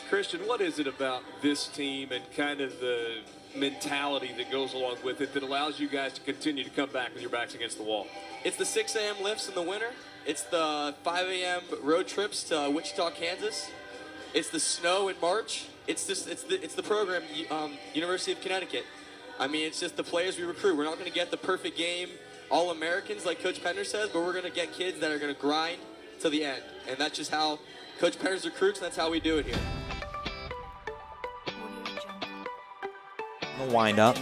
Christian, what is it about this team and kind of the mentality that goes along with it that allows you guys to continue to come back with your backs against the wall? It's the 6 a.m. lifts in the winter. It's the 5 a.m. road trips to Wichita, Kansas. It's the snow in March. It's the program, University of Connecticut. I mean, it's just the players we recruit. We're not going to get the perfect game All-Americans like Coach Pender says, but we're going to get kids that are going to grind to the end. And that's just how Coach Pender's recruits, and that's how we do it here. The wind-up.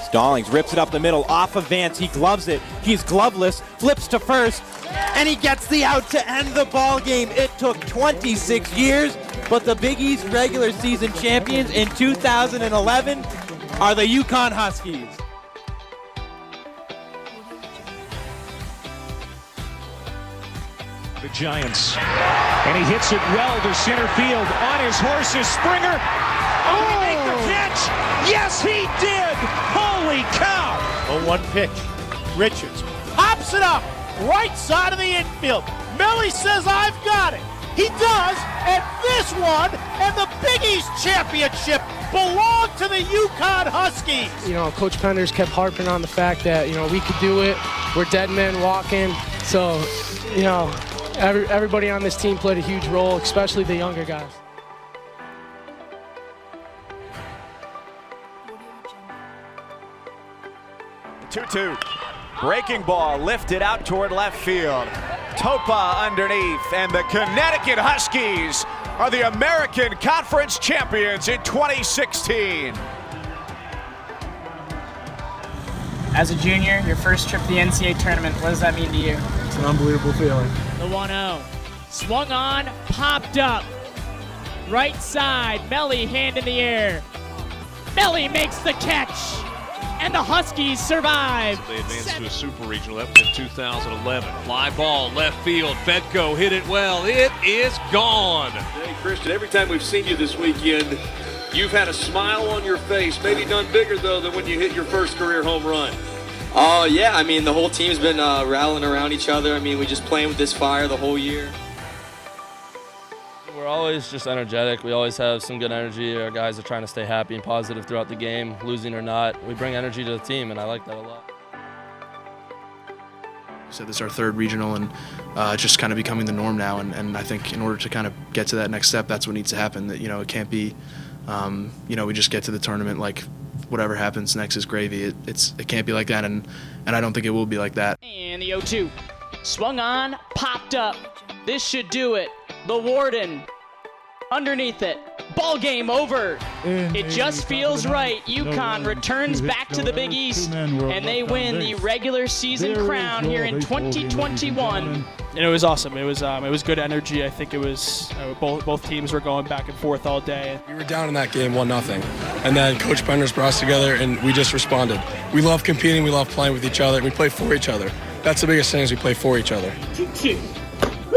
Stallings rips it up the middle, off of Vance. He gloves it. He's gloveless, flips to first, and he gets the out to end the ball game. It took 26 years, but the Big East regular season champions in 2011 are the UConn Huskies. The Giants, and he hits it well to center field. On his horse is Springer. Oh, he make the catch? Yes, he did. Holy cow! 0-1 pitch. Richards pops it up right side of the infield. Millie says, "I've got it." He does, and this one and the Big East championship belong to the UConn Huskies. You know, Coach Penders kept harping on the fact that, you know, we could do it. We're dead men walking. So, you know, everybody on this team played a huge role, especially the younger guys. The 2-2. Breaking ball lifted out toward left field. Topa underneath, and the Connecticut Huskies are the American Conference champions in 2016. As a junior, your first trip to the NCAA tournament, what does that mean to you? It's an unbelievable feeling. The 1-0. Swung on, popped up. Right side, Melly hand in the air. Melly makes the catch, and the Huskies survive. They advanced to a super regional. That was in 2011. Fly ball, left field. Fedko hit it well. It is gone. Hey, Christian, every time we've seen you this weekend, you've had a smile on your face. Maybe none bigger, though, than when you hit your first career home run. Oh, yeah. I mean, the whole team's been rallying around each other. I mean, we just playing with this fire the whole year. We're always just energetic. We always have some good energy. Our guys are trying to stay happy and positive throughout the game, losing or not. We bring energy to the team, and I like that a lot. So this is our third regional, and just kind of becoming the norm now. And I think in order to kind of get to that next step, that's what needs to happen. That, you know, it can't be, you know, we just get to the tournament like whatever happens next is gravy. It can't be like that, and I don't think it will be like that. And the 0-2. Swung on, popped up. This should do it. The Warden underneath it. Ball game over. It just feels right. UConn returns back to the Big East, and they win the regular season crown here in 2021. And it was awesome. It was good energy. I think it was both teams were going back and forth all day. We were down in that game 1-0, and then Coach Penders brought us together, and we just responded. We love competing. We love playing with each other. And we play for each other. That's the biggest thing is we play for each other. 2-2.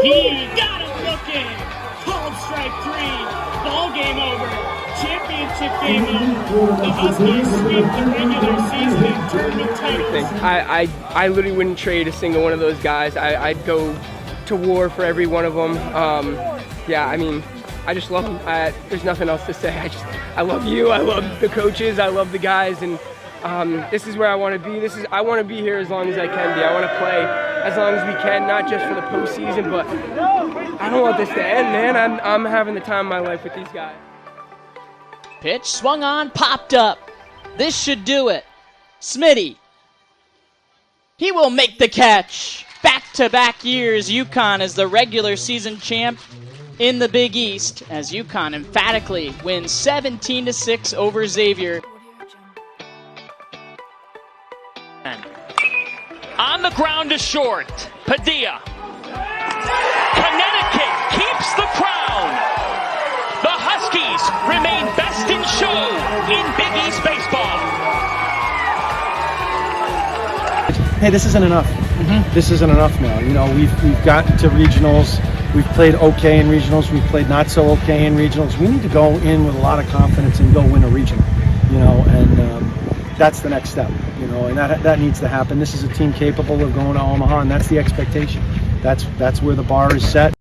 He got it looking. Called strike 3. Ball game over. Championship game over. The Huskies sweep the regular season and tournament titles. I literally wouldn't trade a single one of those guys. I'd go to war for every one of them. Yeah, I mean, I just love them. There's nothing else to say. I love you. I love the coaches. I love the guys, and this is where I want to be. I want to be here as long as I can be. I want to play as long as we can, not just for the postseason, but I don't want this to end, man. I'm having the time of my life with these guys. Pitch swung on, popped up. This should do it. Smitty. He will make the catch. Back-to-back years, UConn is the regular season champ in the Big East as UConn emphatically wins 17-6 over Xavier. On the ground to short. Padilla. Connecticut keeps the crown. The Huskies remain best in show in Big East baseball. Hey, this isn't enough. This isn't enough now. You know, we've gotten to regionals. We've played okay in regionals. We've played not so okay in regionals. We need to go in with a lot of confidence and go win a regional. You know, and that's the next step. You know, and that needs to happen. This is a team capable of going to Omaha, and that's the expectation. That's where the bar is set.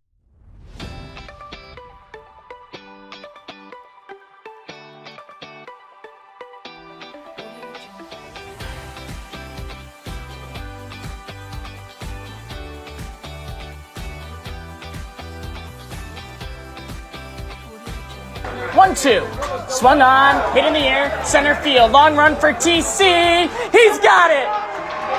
1-2. Swung on, hit in the air, center field. Long run for TC. He's got it.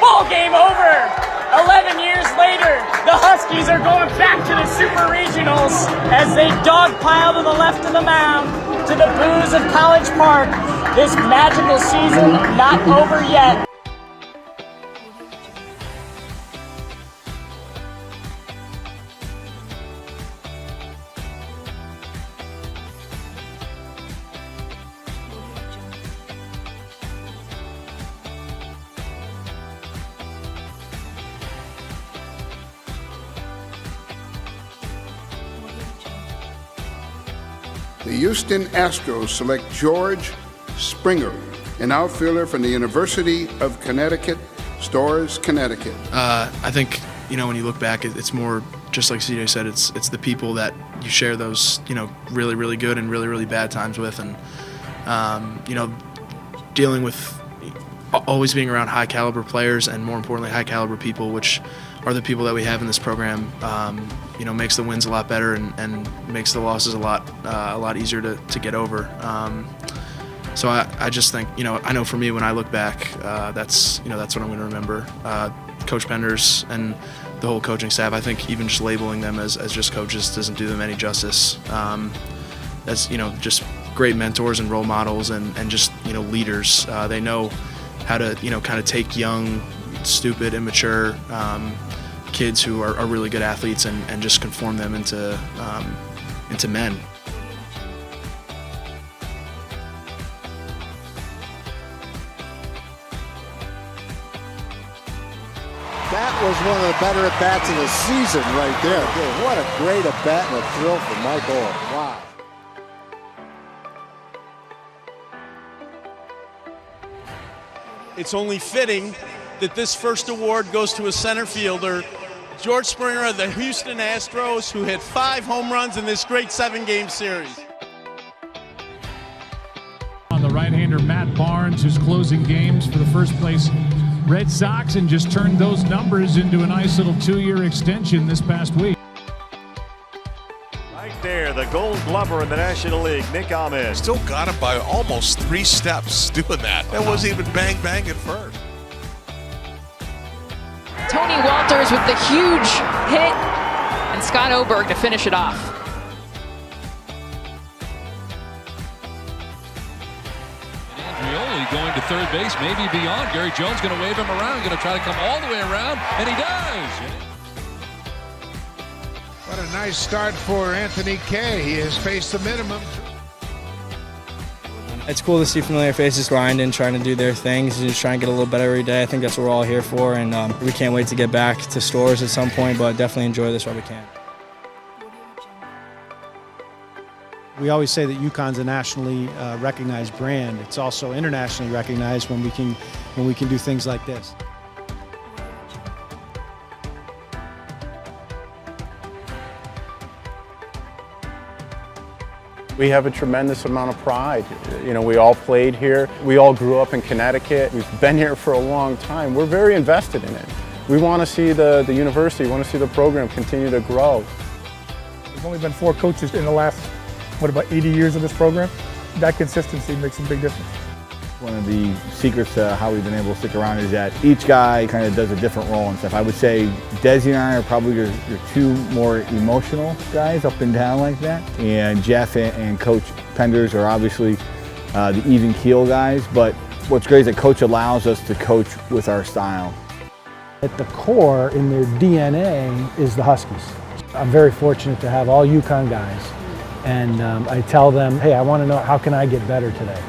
Ball game over. 11 years later, the Huskies are going back to the Super Regionals as they dogpile to the left of the mound to the boos of College Park. This magical season not over yet. The Houston Astros select George Springer, an outfielder from the University of Connecticut, Storrs, Connecticut. I think, when you look back, it's more just like CJ said. It's the people that you share those really, really good and really, really bad times with, and dealing with always being around high caliber players and more importantly high caliber people, which are the people that we have in this program. Makes the wins a lot better and makes the losses a lot easier to get over. So I just think, I know for me when I look back, that's what I'm going to remember. Coach Penders and the whole coaching staff, I think even just labeling them as just coaches doesn't do them any justice. As just great mentors and role models and just leaders. They know how to kind of take young, stupid, immature kids who are really good athletes and just conform them into men. That was one of the better at-bats of the season right there. What a great at-bat and a thrill for Mike Orr. Wow. It's only fitting that this first award goes to a center fielder, George Springer of the Houston Astros, who hit 5 home runs in this great 7-game series. On the right-hander Matt Barnes, who's closing games for the first place Red Sox and just turned those numbers into a nice little 2-year extension this past week. Right there, the Gold Glover in the National League, Nick Ahmed. Still got him by almost 3 steps doing that. That wasn't even bang bang at first. Tony Walters with the huge hit, and Scott Oberg to finish it off. Andreoli going to third base, maybe beyond. Gary Jones going to wave him around, going to try to come all the way around, and he does. What a nice start for Anthony Kay. He has faced the minimum. It's cool to see familiar faces grinding, trying to do their things, and just trying to get a little better every day. I think that's what we're all here for, and we can't wait to get back to Storrs at some point, but definitely enjoy this while we can. We always say that UConn's a nationally recognized brand. It's also internationally recognized when we can do things like this. We have a tremendous amount of pride. We all played here. We all grew up in Connecticut. We've been here for a long time. We're very invested in it. We want to see the university, we want to see the program continue to grow. There's only been 4 coaches in the last, about 80 years of this program? That consistency makes a big difference. One of the secrets to how we've been able to stick around is that each guy kind of does a different role and stuff. I would say Desi and I are probably your 2 more emotional guys up and down like that. And Jeff and Coach Penders are obviously the even keel guys. But what's great is that Coach allows us to coach with our style. At the core, in their DNA, is the Huskies. I'm very fortunate to have all UConn guys. And I tell them, hey, I want to know how can I get better today.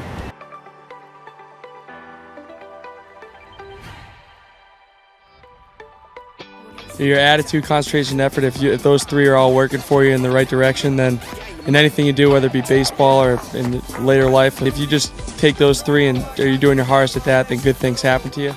Your attitude, concentration, effort, if those 3 are all working for you in the right direction, then in anything you do, whether it be baseball or in later life, if you just take those 3 and you're doing your hardest at that, then good things happen to you.